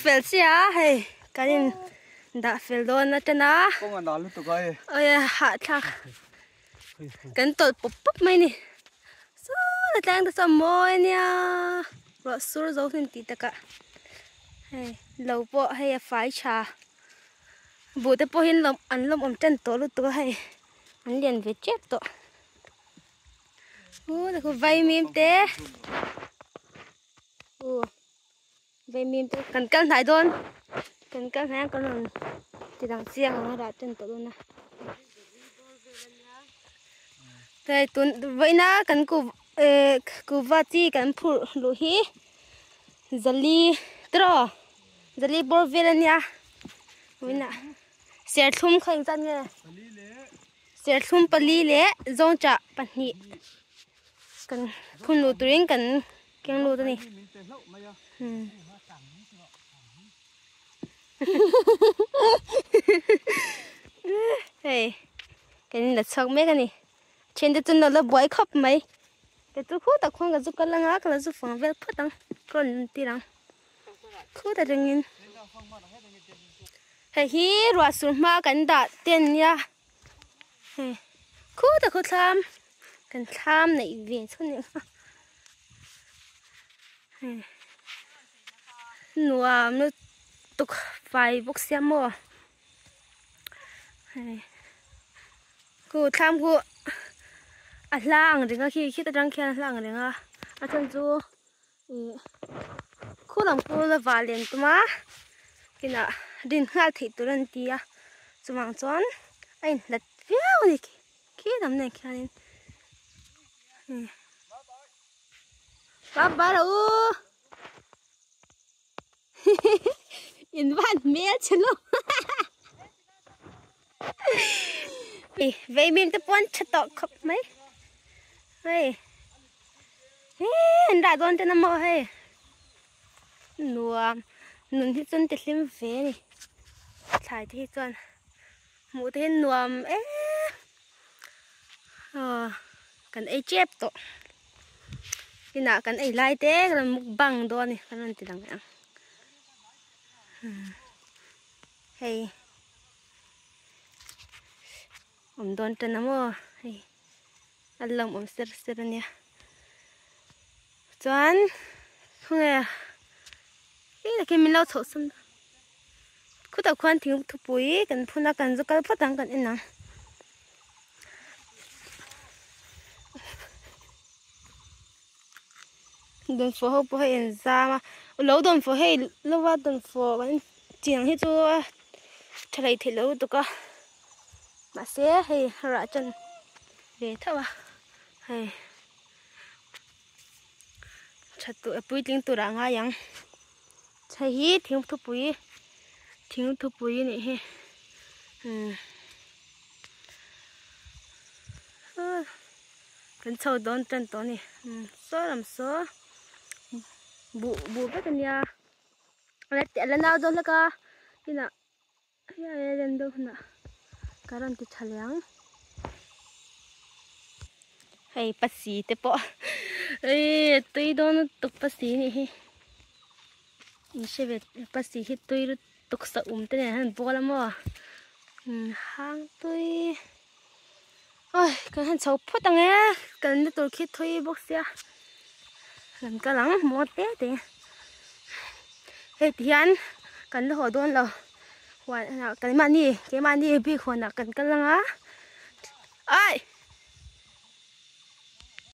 phèn xia hay cái này đã phèn luôn đó chân á con ngàn đàn luôn tụi coi ơi hạ thạc cái tột búp búp mấy nè số là đang được sao mồi nha rồi số dấu thêm tí tất cả hay lâu bộ hay phải trà bùi tới bộ hiên lồng ăn lồng chân tổ luôn tụi hay ăn liền về chết tụi là có vay mềm té vay mềm té cần cân thái luôn cần cân thái con lần thì đằng xiang nó đã chân tổ luôn nè đây tuần vậy na cần cụ vắt chi cần phụ lúa hí zali tro zali bor về nha vậy na xe thum khơi chân nghe xe thum pali lệ zong cha pani cần phun lúa tưới cần keng lúa này hey cái này là sọc mấy cái này trên đây tôi là bói khóc mấy cái tôi khô ta khoan cái giúp cái lăng á cái là giúp phẳng về phất đắng còn tí đắng khô ta đừng nhìn hey hi rồi xuống mà cái đã tiền nha hey khô ta khô tham cái tham này về thôi nhỉ hey nua nó tục vài bốc xe mua hey cô tham cô lang thì khi ta đang khen lang thì chân chú cô làm cô là vài liền tụi má cái nào đinh hai thịt tụi anh tia tụi mang chọn anh lật véo này kia làm này khen ba đâu in văn mẹ chân luôn vậy mình tập quan chặt tọt khắp mấy hey anh đã đón cho nó mò hey nuông nuông thì chân tết liêm về này thải thì chân mua thế nuông ấy cần ấy chép to cái nào cần ấy lai té cái mục bằng đó này cái này thì đằng này hey đón cho nó mò hey ăn lồng sơ sơ nha chán không nghe cái là cái mình lau sổ xong cứ tập quan thiếu thu bụi cần phun ra cần giúp cái phát tăng cần in nè đồn phố hộp phố hay ra mà lâu đồn phố hay lâu qua đồn phố vẫn chỉ hết cho trở lại thì lâu tụi con mà xe hay ra chân về thôi à hay chặt tụi bụi tiếng tụi đã ngay yang chạy hít thiếu thu bụi này he cần sâu đón chân to này số làm số bù bắt anh ya lần nào rồi là cả cái nào lần đâu nè cái lần thì chả láng hay bắt xì thế bỏ ê tôi đó nó tục bắt xì này ý sẽ về bắt xì hết tôi tục sợ thế này hắn bỏ lắm mà hang tôi ôi cái hắn xấu phốt tăng á cần tôi khi thôi bốc xe gần cái lắm mua té thì hey thì anh cần nó hỏi đôn là hoàn cái mani bị hoàn là cần cái lăng á ai